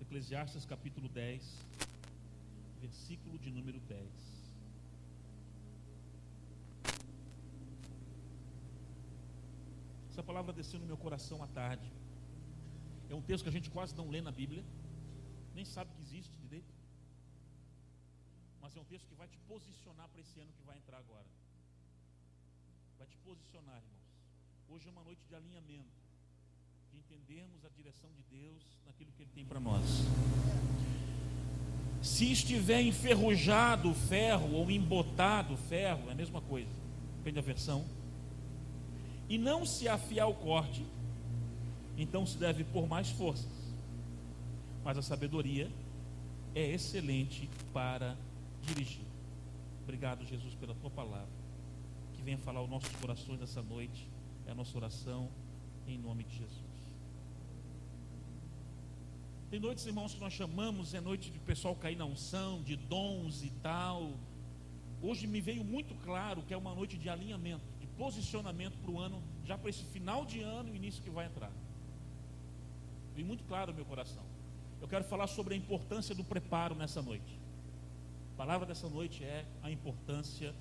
Eclesiastes capítulo 10, versículo de número 10. Essa palavra desceu no meu coração à tarde. É um texto que a gente quase não lê na Bíblia, nem sabe que existe direito, mas é um texto que vai te posicionar para esse ano que vai entrar agora. Vai te posicionar, irmãos. Hoje é uma noite de alinhamento, de entendermos a direção de Deus naquilo que Ele tem para nós. Se estiver enferrujado o ferro ou embotado o ferro, é a mesma coisa, depende da versão, e não se afiar o corte, então se deve pôr mais forças. Mas a sabedoria é excelente para dirigir. Obrigado, Jesus, pela tua palavra, que venha falar aos nossos corações nessa noite. É a nossa oração em nome de Jesus. Tem noites, irmãos, que nós chamamos, é noite de pessoal cair na unção, de dons e tal. Hoje me veio muito claro que é uma noite de alinhamento, de posicionamento para o ano, já para esse final de ano e início que vai entrar. Veio muito claro no meu coração. Eu quero falar sobre a importância do preparo nessa noite. A palavra dessa noite é a importância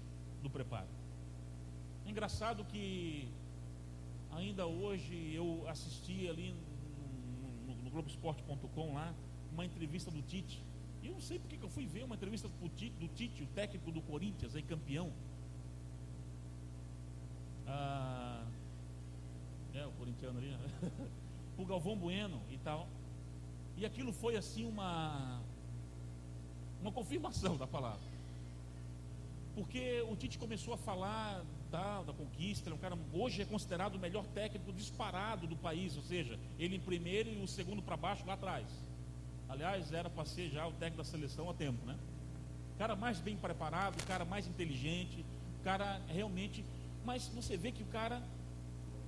do preparo. É engraçado que ainda hoje eu assisti ali no Globoesporte.com lá, uma entrevista do Tite. E eu não sei porque que eu fui ver uma entrevista do Tite, o técnico do Corinthians, aí campeão. O corintiano ali, né? O Galvão Bueno e tal. E aquilo foi assim uma confirmação da palavra. Porque o Tite começou a falar da conquista. Ele é um cara, hoje é considerado o melhor técnico disparado do país, ou seja, ele em primeiro e o segundo para baixo lá atrás. Aliás, era para ser já o técnico da seleção há tempo, né? O cara mais bem preparado, o cara mais inteligente, o cara realmente. Mas você vê que o cara,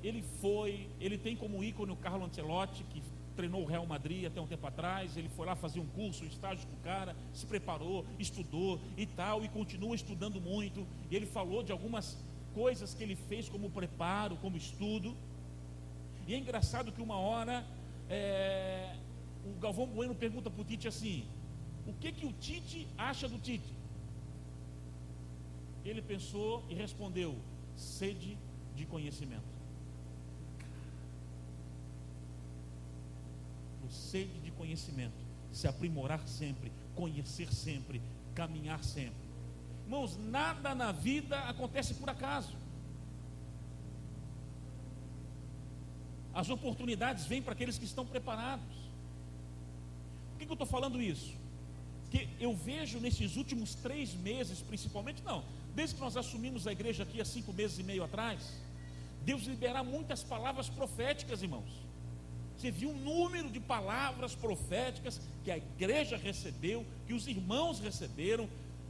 ele tem como ícone o Carlo Ancelotti, que treinou o Real Madrid até um tempo atrás. Ele foi lá fazer um curso, um estágio com o cara, se preparou, estudou e tal, e continua estudando muito. E ele falou de algumas coisas que ele fez como preparo, como estudo. E é engraçado que uma hora o Galvão Bueno pergunta para o Tite assim: o que o Tite acha do Tite? Ele pensou e respondeu: sede de conhecimento. Sede de conhecimento, se aprimorar sempre, conhecer sempre, caminhar sempre. Irmãos, nada na vida acontece por acaso. As oportunidades vêm para aqueles que estão preparados. Por que eu estou falando isso? Porque eu vejo nesses últimos 3 meses, principalmente, desde que nós assumimos a igreja aqui há 5 meses e meio atrás, Deus liberar muitas palavras proféticas, irmãos. Você viu um número de palavras proféticas que a igreja recebeu, que os irmãos receberam.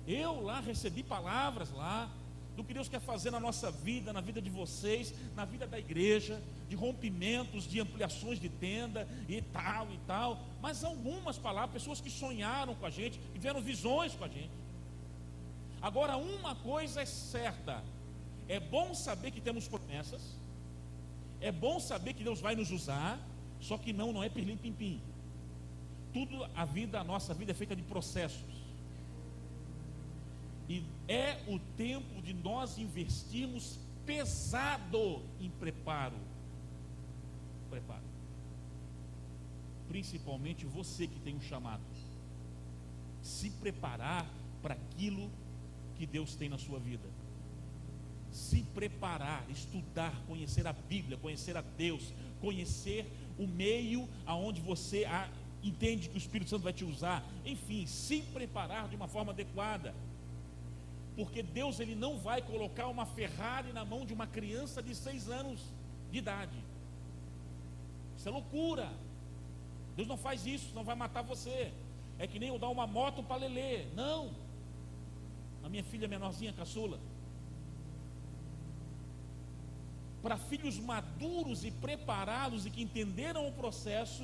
Eu lá recebi palavras lá do que Deus quer fazer na nossa vida, na vida de vocês, na vida da igreja, de rompimentos, de ampliações de tenda e tal. Mas algumas palavras, pessoas que sonharam com a gente, que tiveram visões com a gente. Agora, uma coisa é certa: é bom saber que temos promessas, é bom saber que Deus vai nos usar. Só que não é pirlim-pim-pim. A nossa vida é feita de processos. E é o tempo de nós investirmos pesado em preparo. Principalmente você que tem um chamado. Se preparar para aquilo que Deus tem na sua vida. Se preparar, estudar, conhecer a Bíblia, conhecer a Deus, conhecer o meio aonde você entende que o Espírito Santo vai te usar. Enfim, se preparar de uma forma adequada. Porque Deus, Ele não vai colocar uma Ferrari na mão de uma criança de 6 anos de idade. Isso é loucura. Deus não faz isso, não vai matar você. É que nem eu dar uma moto para Lelê. Não. A minha filha menorzinha, caçula. Para filhos maduros e preparados e que entenderam o processo,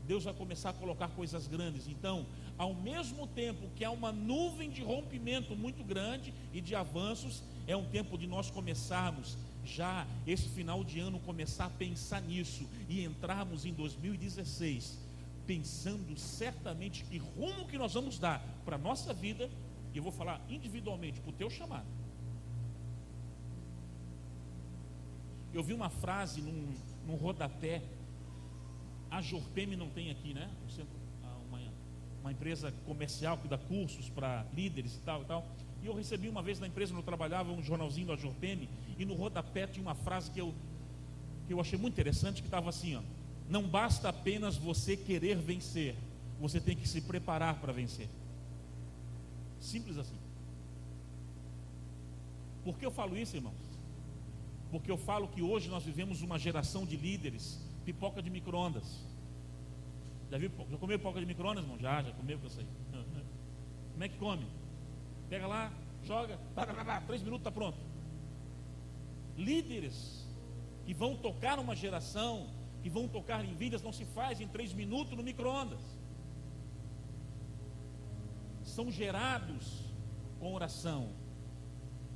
Deus vai começar a colocar coisas grandes. Então, ao mesmo tempo que há uma nuvem de rompimento muito grande e de avanços, é um tempo de nós começarmos já esse final de ano, começar a pensar nisso e entrarmos em 2016 pensando certamente que rumo que nós vamos dar para a nossa vida. E eu vou falar individualmente para o teu chamado. Eu vi uma frase num rodapé. A Jorpeme não tem aqui, né? Uma empresa comercial que dá cursos para líderes e tal. E eu recebi uma vez na empresa onde eu trabalhava um jornalzinho da Jorpeme, e no rodapé tinha uma frase que eu achei muito interessante, que estava assim, ó: não basta apenas você querer vencer, você tem que se preparar para vencer. Simples assim. Por que eu falo isso, irmãos? Porque eu falo que hoje nós vivemos uma geração de líderes pipoca de micro-ondas. Já comeu pipoca de micro-ondas, irmão? Já comeu, que eu sei. Como é que come? Pega lá, joga, 3 minutos está pronto. Líderes que vão tocar numa geração, que vão tocar em vidas, não se faz em 3 minutos no micro-ondas. São gerados com oração,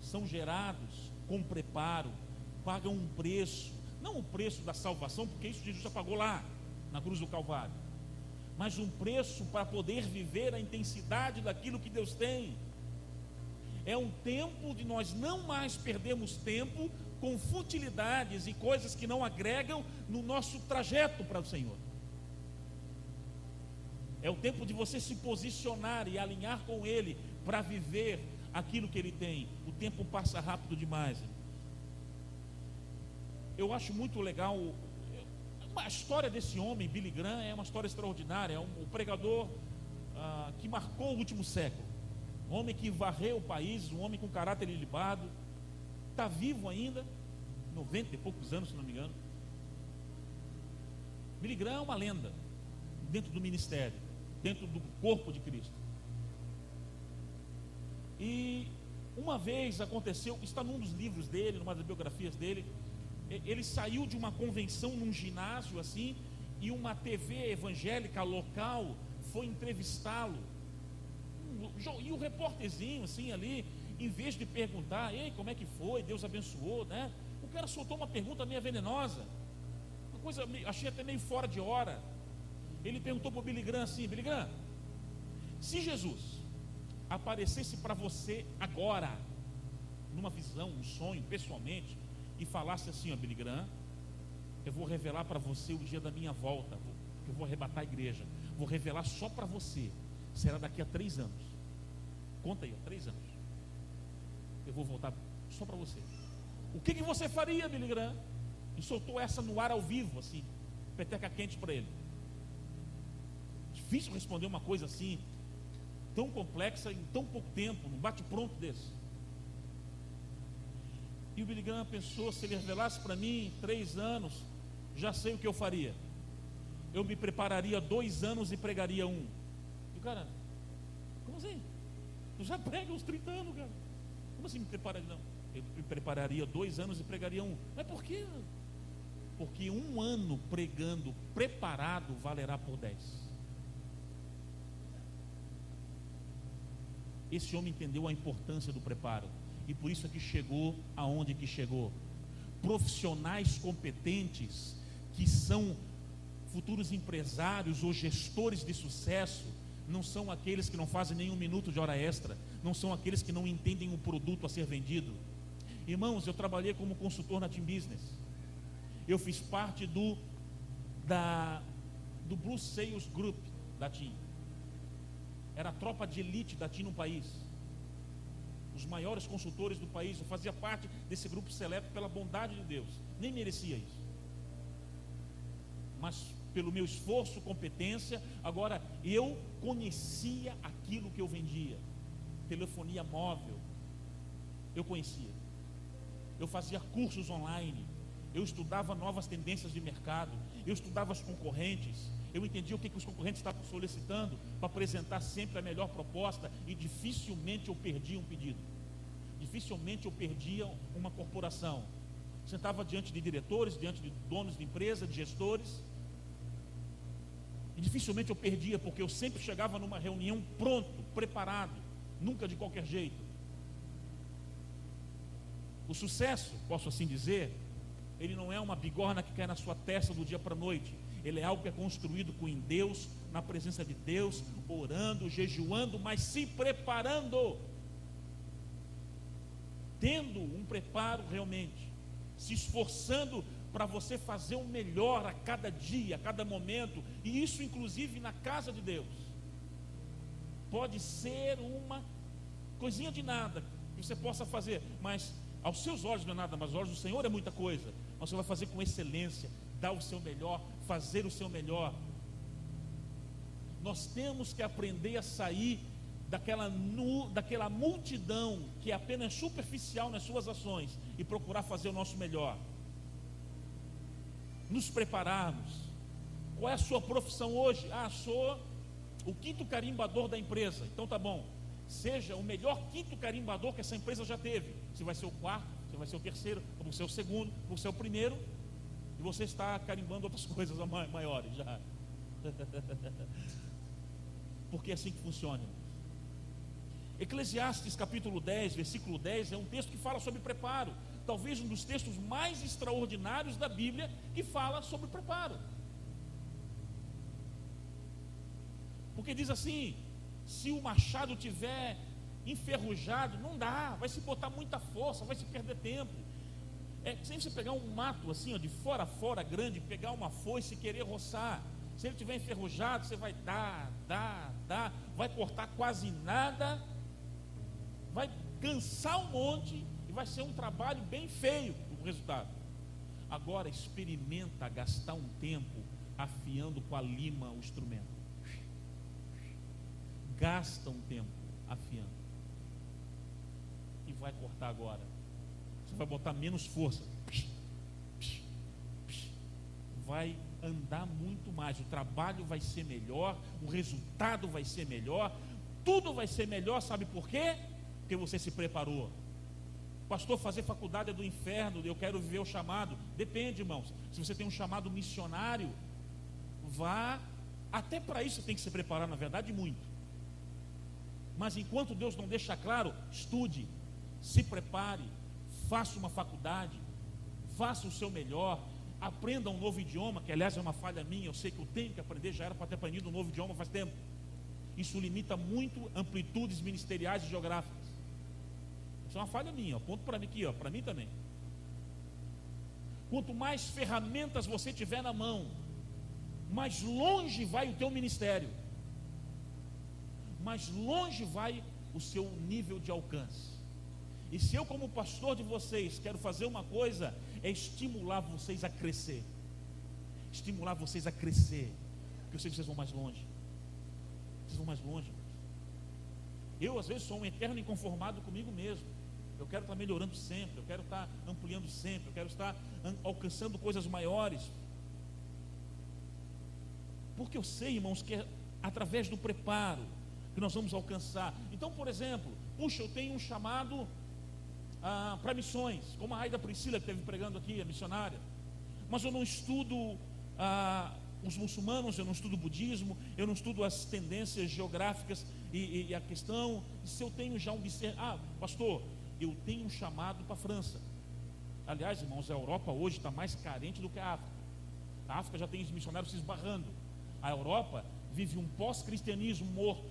são gerados com preparo, pagam um preço, não o preço da salvação, porque isso Jesus já pagou lá na cruz do Calvário, mas um preço para poder viver a intensidade daquilo que Deus tem. É um tempo de nós não mais perdermos tempo com futilidades e coisas que não agregam no nosso trajeto para o Senhor. É o tempo de você se posicionar e alinhar com Ele para viver aquilo que Ele tem. O tempo passa rápido demais. Eu acho muito legal a história desse homem, Billy Graham, é uma história extraordinária. É um pregador que marcou o último século, um homem que varreu o país, um homem com caráter ilibado, está vivo ainda, 90 e poucos anos, se não me engano. Billy Graham é uma lenda dentro do ministério, dentro do corpo de Cristo. E uma vez aconteceu, está num dos livros dele, numa das biografias dele, ele saiu de uma convenção num ginásio assim, e uma TV evangélica local foi entrevistá-lo, e o repórterzinho assim ali, em vez de perguntar: ei, como é que foi, Deus abençoou, né? O cara soltou uma pergunta meio venenosa, uma coisa, achei até meio fora de hora. Ele perguntou para o Billy Graham assim: Billy Graham, se Jesus aparecesse para você agora, numa visão, um sonho, pessoalmente, e falasse assim: ó, Billy Graham, eu vou revelar para você o dia da minha volta, eu vou arrebatar a igreja, vou revelar só para você, será daqui a 3 anos, conta aí, 3 anos, eu vou voltar só para você, o que você faria, Billy Graham? E soltou essa no ar ao vivo, assim, peteca quente para ele. Difícil responder uma coisa assim, tão complexa, em tão pouco tempo, num bate-pronto desse. E o Billy Graham pensou: se ele revelasse para mim em 3 anos, já sei o que eu faria. Eu me prepararia 2 anos e pregaria 1. E o cara: como assim? Tu já prega uns 30 anos, cara. Como assim me prepararia? Não, eu me prepararia 2 anos e pregaria 1. Mas por quê? Porque 1 ano pregando preparado valerá por 10. Esse homem entendeu a importância do preparo, e por isso é que chegou aonde que chegou. Profissionais competentes, que são futuros empresários ou gestores de sucesso, não são aqueles que não fazem nem 1 minuto de hora extra, não são aqueles que não entendem o produto a ser vendido. Irmãos, eu trabalhei como consultor na Team Business, eu fiz parte do Blue Sales Group da Team. Era a tropa de elite da TIM no país, os maiores consultores do país. Eu fazia parte desse grupo seleto pela bondade de Deus, nem merecia isso, mas pelo meu esforço, competência, agora eu conhecia aquilo que eu vendia. Telefonia móvel, eu conhecia, eu fazia cursos online, eu estudava novas tendências de mercado, eu estudava os concorrentes, eu entendia o que os concorrentes estavam solicitando para apresentar sempre a melhor proposta, e dificilmente eu perdia um pedido, dificilmente eu perdia uma corporação. Sentava diante de diretores, diante de donos de empresa, de gestores, e dificilmente eu perdia, porque eu sempre chegava numa reunião pronto, preparado, nunca de qualquer jeito. O sucesso, posso assim dizer, ele não é uma bigorna que cai na sua testa do dia para a noite. Ele é algo que é construído em Deus, na presença de Deus, orando, jejuando, mas se preparando, tendo um preparo realmente, se esforçando para você fazer o melhor a cada dia, a cada momento, e isso inclusive na casa de Deus. Pode ser uma coisinha de nada que você possa fazer, mas aos seus olhos não é nada, mas aos olhos do Senhor é muita coisa. Mas você vai fazer com excelência, dar o seu melhor, fazer o seu melhor. Nós temos que aprender a sair daquela multidão que é apenas superficial nas suas ações e procurar fazer o nosso melhor. Nos prepararmos. Qual é a sua profissão hoje? Sou o quinto carimbador da empresa. Então tá bom, seja o melhor quinto carimbador que essa empresa já teve. Se vai ser o quarto, se vai ser o terceiro, ou vai ser o segundo, ou vai ser o primeiro, e você está carimbando outras coisas maiores já. Porque é assim que funciona. Eclesiastes capítulo 10, versículo 10, é um texto que fala sobre preparo. Talvez um dos textos mais extraordinários da Bíblia que fala sobre preparo. Porque diz assim: se o machado tiver enferrujado, não dá, vai se botar muita força, vai se perder tempo. Sem você pegar um mato assim, de fora a fora grande, pegar uma foice e querer roçar. Se ele tiver enferrujado, você vai dar, vai cortar quase nada, vai cansar um monte e vai ser um trabalho bem feio o resultado. Agora experimenta gastar um tempo afiando com a lima o instrumento. Gasta um tempo afiando e vai cortar agora. Você vai botar menos força, vai andar muito mais, o trabalho vai ser melhor, o resultado vai ser melhor, tudo vai ser melhor. Sabe por quê? Porque você se preparou. Pastor, fazer faculdade é do inferno, eu quero viver o chamado. Depende, irmãos. Se você tem um chamado missionário, vá. Até para isso você tem que se preparar, na verdade, muito. Mas enquanto Deus não deixa claro, estude, se prepare, faça uma faculdade, faça o seu melhor, aprenda um novo idioma, que aliás é uma falha minha, eu sei que eu tenho que aprender, já era para ter aprendido um novo idioma faz tempo. Isso limita muito amplitudes ministeriais e geográficas. Isso é uma falha minha, ponto para mim aqui, para mim também. Quanto mais ferramentas você tiver na mão, mais longe vai o teu ministério, mais longe vai o seu nível de alcance. E se eu, como pastor de vocês, quero fazer uma coisa, é estimular vocês a crescer. Estimular vocês a crescer, porque eu sei que vocês vão mais longe. Vocês vão mais longe. Eu às vezes sou um eterno inconformado comigo mesmo. Eu quero estar melhorando sempre, eu quero estar ampliando sempre, eu quero estar alcançando coisas maiores. Porque eu sei, irmãos, que é através do preparo que nós vamos alcançar. Então, por exemplo, eu tenho um chamado para missões, como a Aida Priscila que esteve pregando aqui, a missionária. Mas eu não estudo os muçulmanos, eu não estudo o budismo, eu não estudo as tendências geográficas e a questão. Se eu tenho já um pastor, eu tenho um chamado para a França. Aliás, irmãos, a Europa hoje está mais carente do que a África. A África já tem os missionários se esbarrando. A Europa vive um pós-cristianismo morto,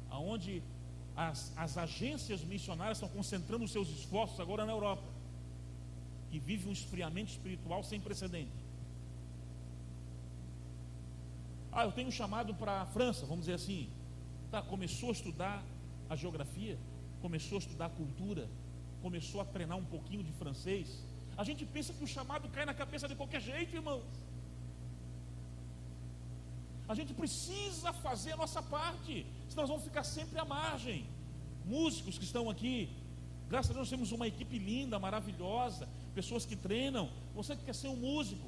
aonde as agências missionárias estão concentrando os seus esforços agora na Europa, que vive um esfriamento espiritual sem precedente. Eu tenho um chamado para a França, vamos dizer assim. Começou a estudar a geografia, começou a estudar a cultura, começou a treinar um pouquinho de francês. A gente pensa que o chamado cai na cabeça de qualquer jeito, irmãos. A gente precisa fazer a nossa parte, senão nós vamos ficar sempre à margem. Músicos que estão aqui, graças a Deus nós temos uma equipe linda, maravilhosa, pessoas que treinam, você que quer ser um músico.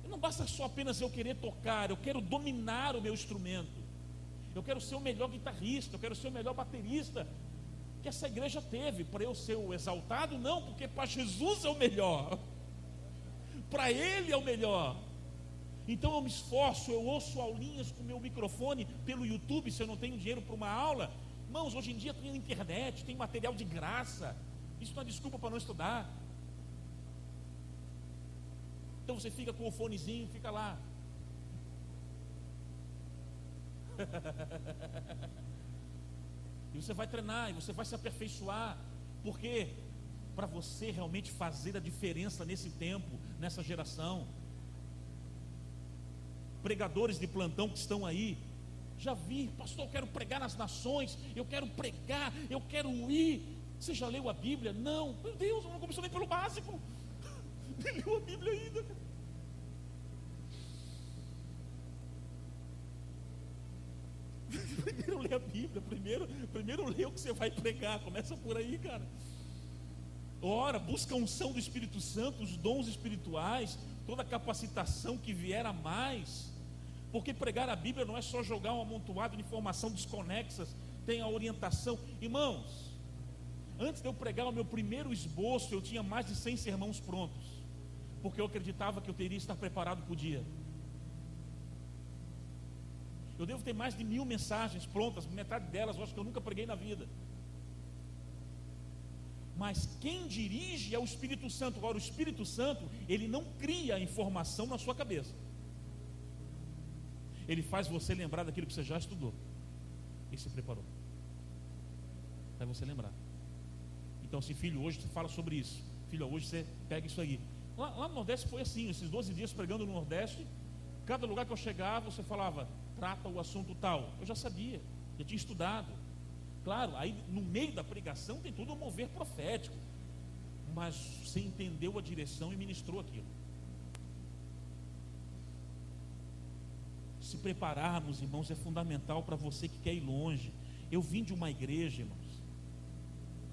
Não basta só apenas eu querer tocar, eu quero dominar o meu instrumento. Eu quero ser o melhor guitarrista, eu quero ser o melhor baterista que essa igreja teve. Para eu ser o exaltado, não, porque para Jesus é o melhor, para Ele é o melhor. Então eu me esforço, eu ouço aulinhas com o meu microfone pelo YouTube, se eu não tenho dinheiro para uma aula. Irmãos, hoje em dia tem internet, tem material de graça. Isso não é desculpa para não estudar. Então você fica com o fonezinho, fica lá. E você vai treinar, e você vai se aperfeiçoar. Porque para você realmente fazer a diferença nesse tempo, nessa geração. Pregadores de plantão que estão aí, já vi, pastor, eu quero pregar nas nações, eu quero pregar, eu quero ir. Você já leu a Bíblia? Não, meu Deus, não começou nem pelo básico. Nem leu a Bíblia ainda. Primeiro lê a Bíblia, primeiro lê o que você vai pregar, começa por aí, cara. Ora, busca a unção do Espírito Santo, os dons espirituais, toda a capacitação que vier a mais. Porque pregar a Bíblia não é só jogar um amontoado de informação desconexas, tem a orientação. Irmãos, antes de eu pregar o meu primeiro esboço, eu tinha mais de 100 sermãos prontos, porque eu acreditava que eu teria que estar preparado para o dia. Eu devo ter mais de 1000 mensagens prontas, metade delas eu acho que eu nunca preguei na vida. Mas quem dirige é o Espírito Santo. Agora, o Espírito Santo, ele não cria informação na sua cabeça. Ele faz você lembrar daquilo que você já estudou e se preparou. Faz você lembrar. Então, se filho, hoje você fala sobre isso. Filho, hoje você pega isso aí. Lá no Nordeste foi assim, esses 12 dias pregando no Nordeste. Cada lugar que eu chegava, você falava, trata o assunto tal. Eu já sabia, já tinha estudado. Claro, aí no meio da pregação tem todo um mover profético. Mas você entendeu a direção e ministrou aquilo. Se prepararmos, irmãos, é fundamental para você que quer ir longe. Eu vim de uma igreja, irmãos.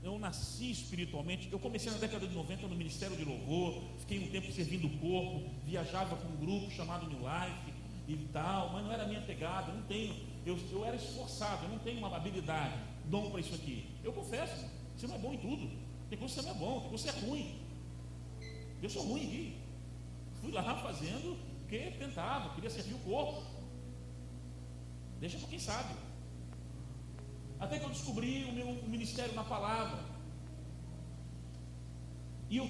Eu nasci espiritualmente. Eu comecei na década de 90 no Ministério de Louvor. Fiquei um tempo servindo o corpo. Viajava com um grupo chamado New Life e tal. Mas não era a minha pegada. Não tenho. Eu era esforçado. Eu não tenho uma habilidade, dom para isso aqui. Eu confesso. Você não é bom em tudo. Tem coisa que você não é bom. Tem coisa que você é ruim. Eu sou ruim aqui. Fui lá fazendo porque tentava. Queria servir o corpo. Deixa para quem sabe. Até que eu descobri o meu ministério na palavra. E eu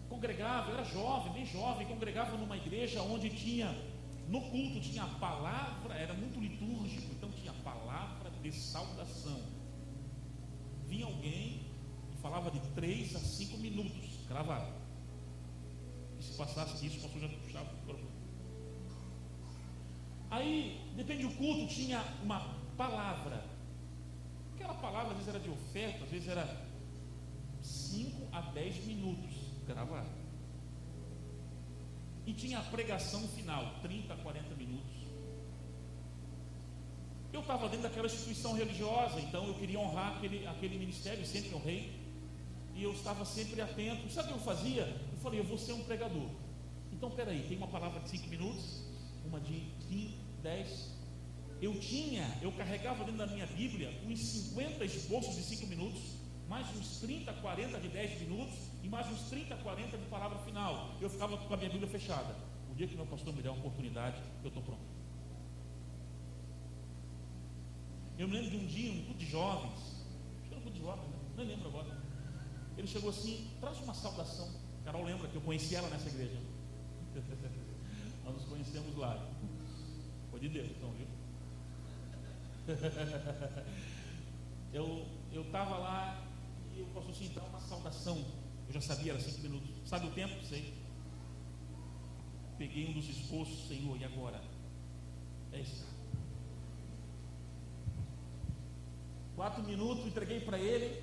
congregava, eu era jovem, bem jovem, congregava numa igreja onde tinha, no culto tinha a palavra, era muito litúrgico, então tinha a palavra de saudação. Vinha alguém e falava de 3 a 5 minutos, gravado. E se passasse isso, o pastor já puxava o microfone. Aí, depende do culto, tinha uma palavra. Aquela palavra às vezes era de oferta, às vezes era 5 a 10 minutos, gravado. E tinha a pregação final, 30 a 40 minutos. Eu estava dentro daquela instituição religiosa, então eu queria honrar aquele ministério, sempre honrei. E eu estava sempre atento. Sabe o que eu fazia? Eu falei, eu vou ser um pregador. Então, peraí, tem uma palavra de 5 minutos, uma de 15, 10. Eu carregava dentro da minha Bíblia uns 50 esboços de 5 minutos, mais uns 30, 40 de 10 minutos, e mais uns 30, 40 de palavra final. Eu ficava com a minha Bíblia fechada. O dia que meu pastor me der uma oportunidade, eu estou pronto. Eu me lembro de um dia, um culto de jovens, acho que era um culto de jovens, né? Não lembro agora. Ele chegou assim, traz uma saudação. Carol lembra que eu conheci ela nessa igreja. Nós nos conhecemos lá. Foi de Deus, então, viu? Eu estava lá e eu posso assim, dar uma saudação. Eu já sabia, era 5 minutos. Sabe o tempo? Sei. Peguei um dos esposos, Senhor, e agora? É isso. 4 minutos, entreguei para ele.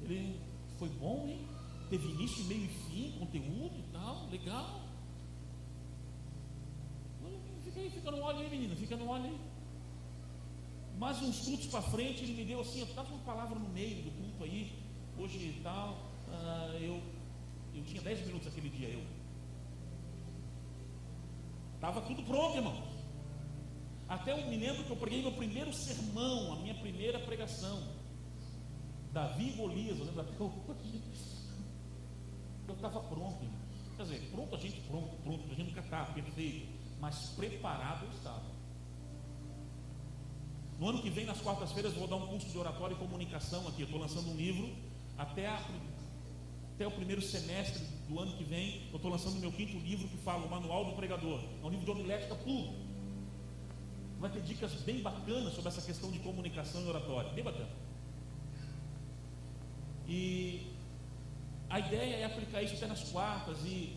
Ele foi bom, hein? Teve início, meio e fim, conteúdo e tal, legal. Fica no olho aí, menino, fica no olho aí. Mas uns cultos para frente, ele me deu assim, dá uma palavra no meio do culto aí, hoje e tal. Eu 10 minutos aquele dia, eu. Estava tudo pronto, irmãos. Até eu me lembro que eu preguei meu primeiro sermão, a minha primeira pregação. Davi e Golias, eu lembro até hoje. Eu estava pronto, irmãos. Quer dizer, pronto, a gente nunca está perfeito, mas preparado eu estava. No ano que vem, nas quartas-feiras, eu vou dar um curso de oratória e comunicação aqui. Eu estou lançando um livro até o primeiro semestre do ano que vem. Eu estou lançando o meu 5º livro, que fala o Manual do Pregador. É um livro de homilética puro. Vai ter dicas bem bacanas sobre essa questão de comunicação e oratória, bem bacana. E a ideia é aplicar isso até nas quartas e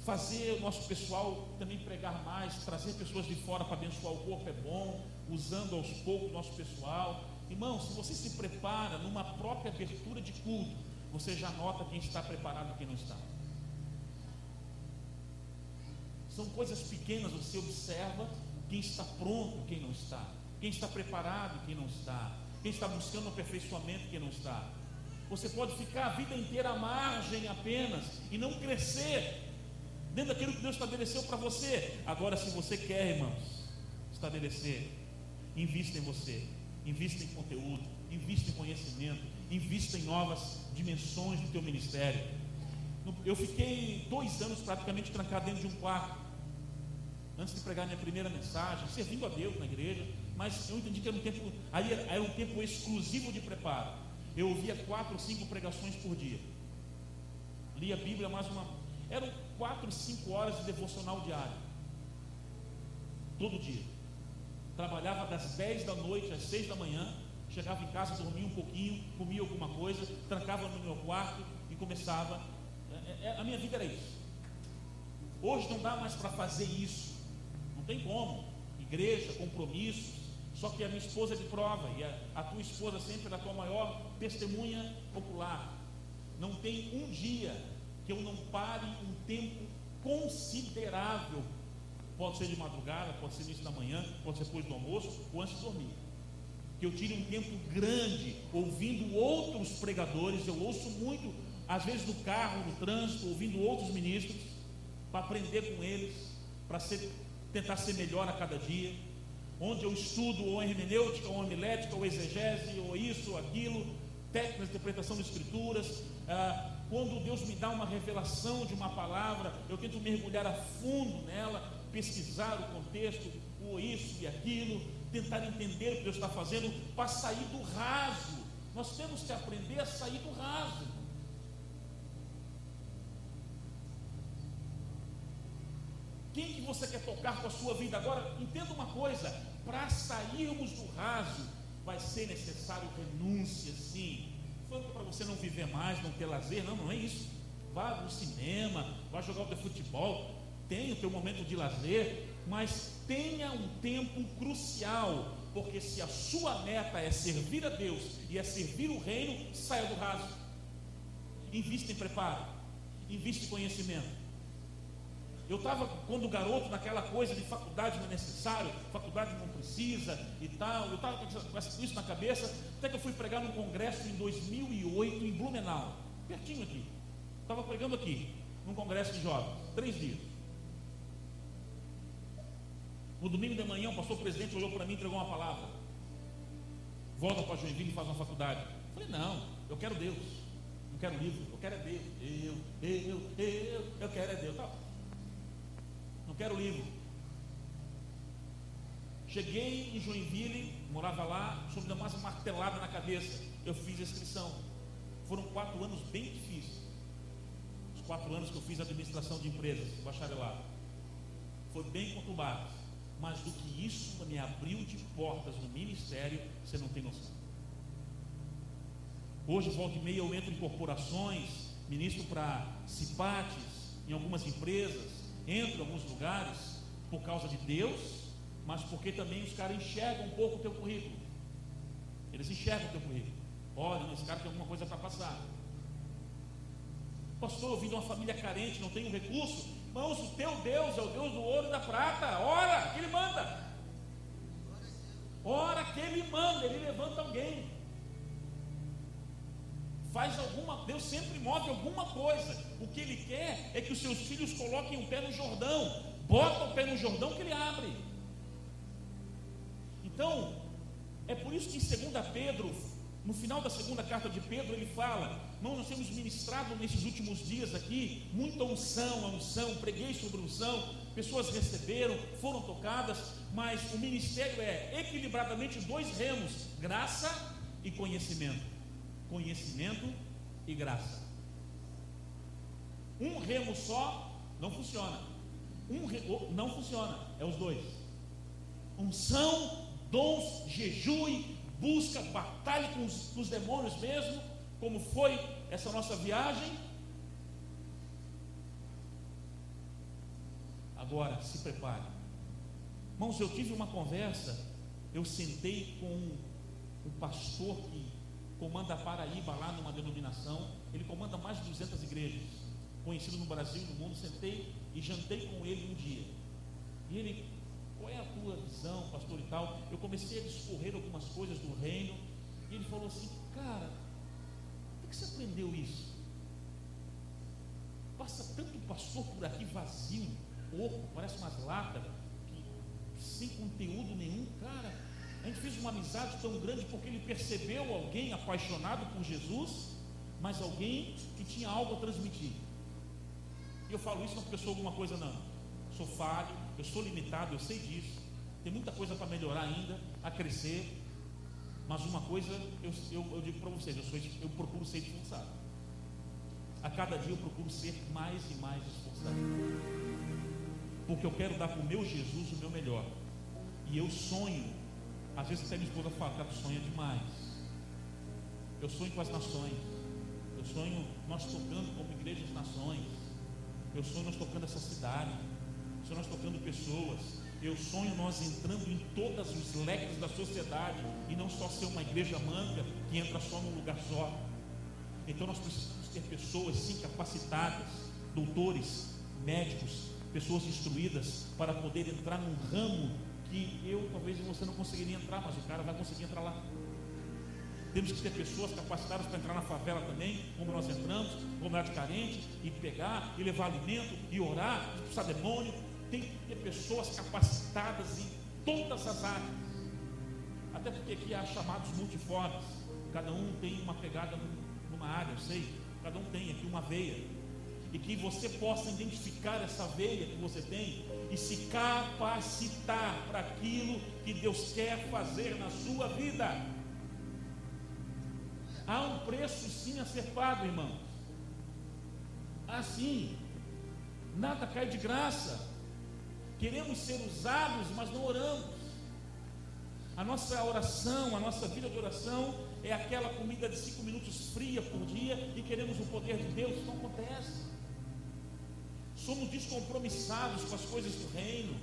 fazer o nosso pessoal também pregar mais, trazer pessoas de fora para abençoar o corpo é bom, usando aos poucos o nosso pessoal. Irmão, se você se prepara numa própria abertura de culto, você já nota quem está preparado e quem não está. São coisas pequenas, você observa quem está pronto e quem não está, quem está preparado e quem não está, quem está buscando aperfeiçoamento e quem não está. Você pode ficar a vida inteira à margem apenas e não crescer dentro daquilo que Deus estabeleceu para você. Agora, se você quer, irmãos, estabelecer, invista em você, invista em conteúdo, invista em conhecimento, invista em novas dimensões do teu ministério. Eu fiquei 2 anos praticamente trancado dentro de um quarto, antes de pregar minha primeira mensagem, servindo a Deus na igreja, mas eu entendi que era um tempo exclusivo de preparo. Eu ouvia 4 ou 5 pregações por dia, lia a Bíblia eram 4 ou 5 horas de devocional diário, todo dia. Trabalhava das 10 da noite às 6 da manhã, chegava em casa, dormia um pouquinho, comia alguma coisa, trancava no meu quarto e começava. A minha vida era isso. Hoje não dá mais para fazer isso, não tem como. Igreja, compromissos. Só que a minha esposa é de prova, e a tua esposa sempre é a tua maior testemunha ocular. Não tem um dia que eu não pare um tempo considerável. Pode ser de madrugada, pode ser no início da manhã, pode ser depois do almoço ou antes de dormir. Que eu tire um tempo grande ouvindo outros pregadores. Eu ouço muito, às vezes no carro, no trânsito, ouvindo outros ministros, para aprender com eles, para tentar ser melhor a cada dia. Onde eu estudo ou hermenêutica, ou homilética, ou exegese, ou isso, ou aquilo, técnicas de interpretação de escrituras. Quando Deus me dá uma revelação de uma palavra, eu tento mergulhar a fundo nela, pesquisar o contexto, ou isso e aquilo, tentar entender o que Deus está fazendo, para sair do raso. Nós temos que aprender a sair do raso. Quem que você quer tocar com a sua vida agora? Entenda uma coisa: para sairmos do raso, vai ser necessário renúncia, sim. Não foi para você não viver mais, não ter lazer, não é isso. Vá no cinema, vá jogar o teu futebol, tenha o teu momento de lazer, mas tenha um tempo crucial, porque se a sua meta é servir a Deus e é servir o reino, saia do raso. Invista em preparo, invista em conhecimento. Eu estava, quando garoto, naquela coisa de faculdade não é necessário, faculdade não precisa e tal. Eu estava com isso na cabeça, até que eu fui pregar num congresso em 2008 em Blumenau, pertinho aqui. Estava pregando aqui, num congresso de jovens, 3 dias. No domingo de manhã, o pastor presidente olhou para mim e entregou uma palavra: volta para Joinville e faz uma faculdade. Eu falei: não, eu quero Deus, não quero livro, eu quero é Deus. Eu quero é Deus. Tá. Não quero livro. Cheguei em Joinville, morava lá, soube dar mais uma martelada na cabeça. Eu fiz a inscrição. Foram 4 anos bem difíceis. Os 4 anos que eu fiz administração de empresas, bacharelado. Foi bem conturbado. Mas do que isso me abriu de portas no ministério, você não tem noção. Hoje, volta e meia, eu entro em corporações, ministro para CIPATES, em algumas empresas, entro em alguns lugares por causa de Deus, mas porque também os caras enxergam um pouco o teu currículo. Eles enxergam o teu currículo. Olha, esse cara tem alguma coisa para passar. Pastor, eu vim de uma família carente, não tenho recurso. Irmãos, o teu Deus é o Deus do ouro e da prata. Ora que Ele manda. Ora que Ele manda, Ele levanta alguém. Deus sempre move alguma coisa. O que Ele quer é que os seus filhos coloquem o pé no Jordão. Bota o pé no Jordão que Ele abre. Então, é por isso que em 2 Pedro, no final da segunda carta de Pedro, ele fala: irmão, nós temos ministrado nesses últimos dias aqui muita unção, preguei sobre unção, pessoas receberam, foram tocadas, mas o ministério é equilibradamente 2 remos: graça e conhecimento. Conhecimento e graça. Um remo só não funciona. Não funciona, é os 2. Unção, dons, jejue, busca, batalhe com os demônios mesmo, como foi essa nossa viagem. Agora, se prepare. Irmãos, eu tive uma conversa, eu sentei com um pastor que comanda a Paraíba, lá numa denominação. Ele comanda mais de 200 igrejas, conhecido no Brasil e no mundo. Sentei e jantei com ele um dia. E ele: qual é a tua visão, pastor, e tal? Eu comecei a discorrer algumas coisas do reino. E ele falou assim: cara, por que você aprendeu isso? Passa tanto pastor por aqui vazio, oco, parece umas latas, sem conteúdo nenhum. Cara, a gente fez uma amizade tão grande porque ele percebeu alguém apaixonado por Jesus, mas alguém que tinha algo a transmitir. E eu falo isso não porque eu sou alguma coisa, não. Eu sou falho, eu sou limitado, eu sei disso. Tem muita coisa para melhorar ainda, a crescer. Mas uma coisa eu digo para vocês: eu procuro ser esforçado. A cada dia eu procuro ser mais e mais esforçado, porque eu quero dar para o meu Jesus o meu melhor. E eu sonho, às vezes até minha esposa fala: cara, tu sonha demais. Eu sonho com as nações. Eu sonho nós tocando como igreja das nações. Eu sonho nós tocando essa cidade. Eu sonho nós tocando pessoas. Eu sonho nós entrando em todos os leques da sociedade, e não só ser uma igreja manca que entra só num lugar só. Então nós precisamos ter pessoas sim capacitadas, doutores, médicos, pessoas instruídas para poder entrar num ramo que talvez você não conseguiria entrar, mas o cara vai conseguir entrar lá. Temos que ter pessoas capacitadas para entrar na favela também, como nós entramos, comunidade carente, e pegar, e levar alimento, e orar, expulsar demônio. Tem que ter pessoas capacitadas em todas as áreas, até porque aqui há chamados multiformes. Cada um tem uma pegada numa área, eu sei, cada um tem aqui uma veia, e que você possa identificar essa veia que você tem e se capacitar para aquilo que Deus quer fazer na sua vida. Há um preço sim a ser pago, irmãos. Assim, nada cai de graça. Queremos ser usados, mas não oramos. A nossa oração, a nossa vida de oração é aquela comida de 5 minutos fria por dia, e queremos o poder de Deus. Isso não acontece. Somos descompromissados com as coisas do reino.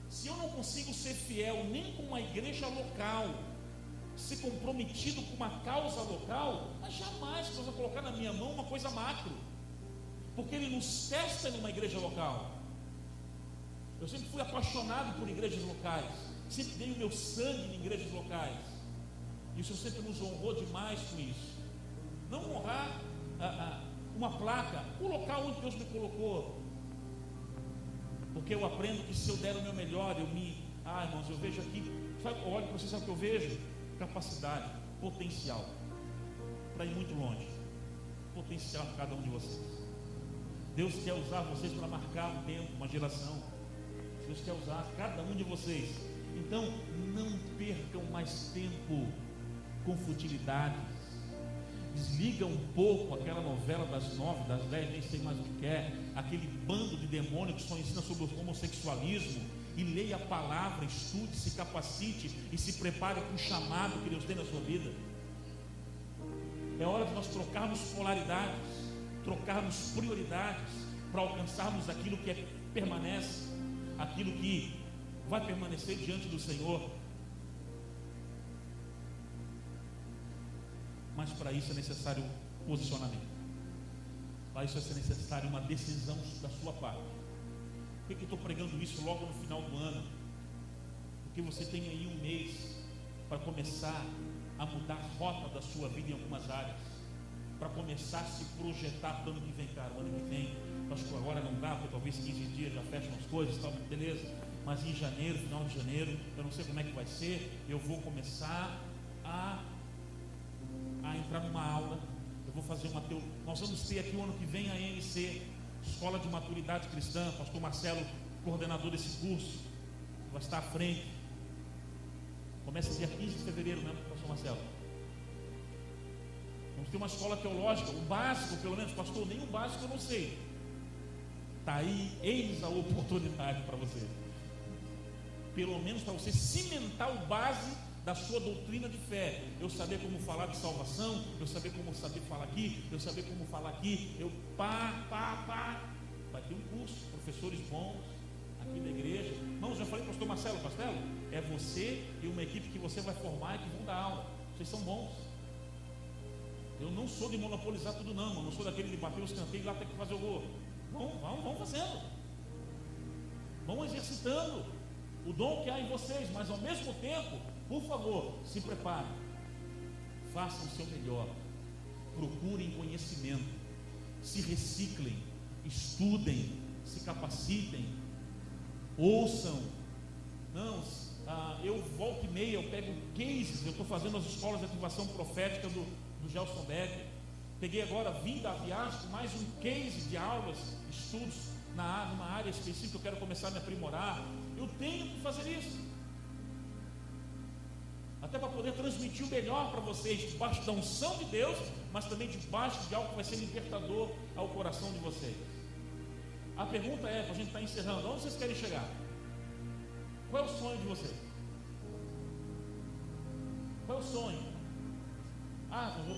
Se eu não consigo ser fiel nem com uma igreja local, ser comprometido com uma causa local, mas jamais Deus vai colocar na minha mão uma coisa macro, porque Ele nos testa numa igreja local. Eu sempre fui apaixonado por igrejas locais, sempre dei o meu sangue em igrejas locais. Isso sempre nos honrou demais com isso. Não honrar uma placa, o local onde Deus me colocou, porque eu aprendo que se eu der o meu melhor, irmãos, eu vejo aqui, olha para vocês, sabe o que eu vejo? Capacidade, potencial para ir muito longe, potencial para cada um de vocês. Deus quer usar vocês para marcar um tempo, uma geração. Deus quer usar cada um de vocês. Então não percam mais tempo com futilidades. Desliga um pouco aquela novela das 9, das 10, nem sei mais o que é, aquele bando de demônios que só ensina sobre o homossexualismo, e leia a palavra, estude, se capacite e se prepare para o chamado que Deus tem na sua vida. É hora de nós trocarmos polaridades, trocarmos prioridades, para alcançarmos aquilo que permanece, aquilo que vai permanecer diante do Senhor. Mas para isso é necessário posicionamento. Para isso é necessário uma decisão da sua parte. Por que eu estou pregando isso logo no final do ano? Porque você tem aí um mês para começar a mudar a rota da sua vida em algumas áreas. para começar a se projetar para o ano que vem. Cara, o ano que vem, acho que agora não dá, porque talvez 15 dias já fecham as coisas, tal, beleza, mas em janeiro, final de janeiro, eu não sei como é que vai ser, eu vou começar a entrar numa aula, eu vou fazer nós vamos ter aqui o ano que vem a EMC, Escola de Maturidade Cristã, pastor Marcelo, coordenador desse curso, vai estar à frente, começa dia 15 de fevereiro, né, pastor Marcelo? Vamos ter uma escola teológica, o básico, pelo menos, pastor, nem o básico eu não sei. Está aí, eis a oportunidade para você. Pelo menos para você cimentar o base da sua doutrina de fé. Eu saber como falar de salvação, eu saber como falar aqui, eu saber como falar aqui, Vai ter um curso, professores bons aqui da igreja. Irmãos, já falei para o pastor Marcelo, é você e uma equipe que você vai formar e que vão dar aula. Vocês são bons. Eu não sou de monopolizar tudo não, eu não sou daquele de bater os canteiros e lá tem que fazer o gol. Vão fazendo, vão exercitando o dom que há em vocês, mas ao mesmo tempo, por favor, se preparem, façam o seu melhor, procurem conhecimento, se reciclem, estudem, se capacitem, ouçam. Eu volto e meia, eu pego cases, eu estou fazendo as escolas de ativação profética do Gelson Becker. Peguei agora, vim da viagem com mais um case de aulas, estudos numa área específica, eu quero começar a me aprimorar. Eu tenho que fazer isso, até para poder transmitir o melhor para vocês, debaixo da unção de Deus, mas também debaixo de algo que vai ser libertador ao coração de vocês. A pergunta é, para a gente estar encerrando, onde vocês querem chegar? Qual é o sonho de vocês? Qual é o sonho?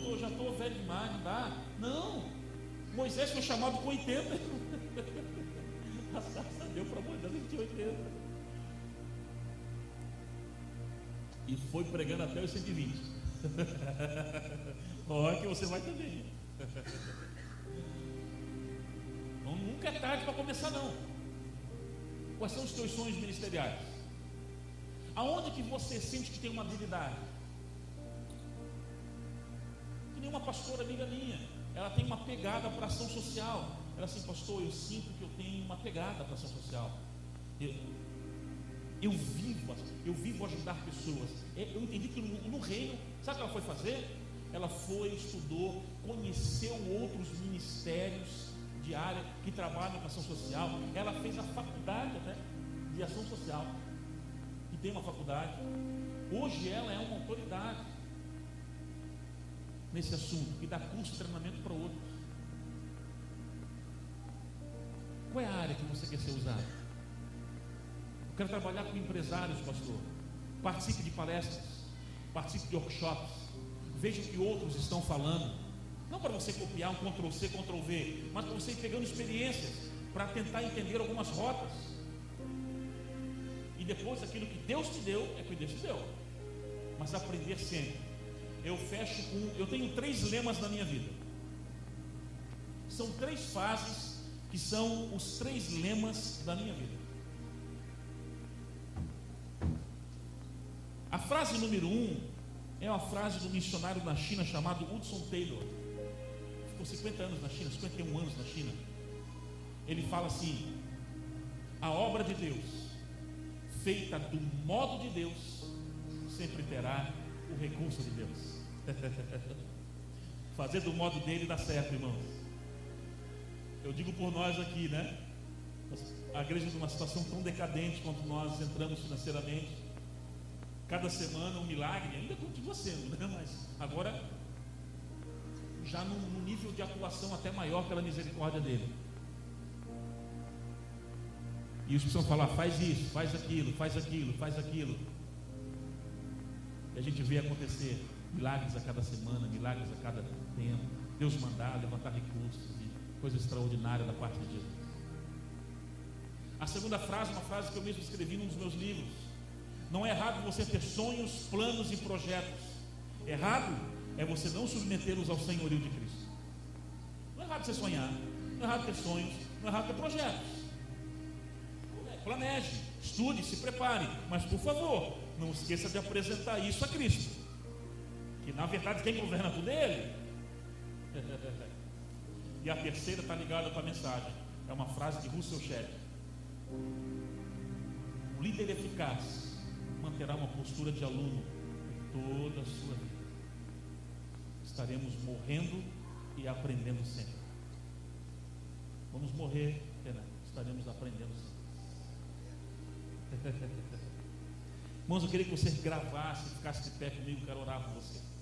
Eu já estou velho demais, não dá. Não, Moisés foi chamado com 80. A sarça deu para Moisés, ele tinha 80. E foi pregando até os 120. Olha que você vai também. Então, nunca é tarde para começar não. Quais são os teus sonhos ministeriais? Aonde que você sente que tem uma habilidade? Uma pastora amiga minha, ela tem uma pegada para ação social. Ela assim, pastor, eu sinto que eu tenho uma pegada para ação social. Eu vivo ajudar pessoas. Eu entendi que no reino, sabe o que ela foi fazer? Ela estudou, conheceu outros ministérios de área que trabalham com ação social. Ela fez a faculdade até de ação social, que tem uma faculdade. Hoje ela é uma autoridade nesse assunto, que dá curso de treinamento para outros. Qual é a área que você quer ser usado? Eu quero trabalhar com empresários, pastor. Participe de palestras, participe de workshops, veja o que outros estão falando, não para você copiar um Ctrl+C, Ctrl+V, mas para você ir pegando experiências, para tentar entender algumas rotas, e depois aquilo que Deus te deu, é que Deus te deu, mas aprender sempre. Eu tenho 3 lemas na minha vida. São 3 fases que são os 3 lemas da minha vida. A frase número 1 é uma frase do missionário na China chamado Hudson Taylor. Ficou 50 anos na China, 51 anos na China. Ele fala assim: a obra de Deus, feita do modo de Deus, sempre terá o recurso de Deus. Fazer do modo dele dá certo, irmãos. Eu digo por nós aqui, né? A igreja numa situação tão decadente quanto nós entramos financeiramente. Cada semana um milagre, ainda continua sendo, né? Mas agora já num nível de atuação até maior pela misericórdia dele. E os que precisam falar, faz isso, faz aquilo, faz aquilo, faz aquilo. E a gente vê acontecer milagres a cada semana, milagres a cada tempo. Deus mandar, levantar recursos e coisa extraordinária da parte de Jesus. A segunda frase é uma frase que eu mesmo escrevi num dos meus livros. Não é errado você ter sonhos, planos e projetos. Errado é você não submetê-los ao senhorio de Cristo. Não é errado você sonhar, não é errado ter sonhos, não é errado ter projetos. Planeje, estude, se prepare, mas por favor, não esqueça de apresentar isso a Cristo, que na verdade quem governa tudo é Ele. E a terceira está ligada com a mensagem. É uma frase de Russell Shedd. O líder eficaz manterá uma postura de aluno toda a sua vida. Estaremos morrendo e aprendendo sempre. Vamos morrer, estaremos aprendendo sempre. Irmãos, eu queria que você gravasse, ficasse de pé comigo, quero orar por você.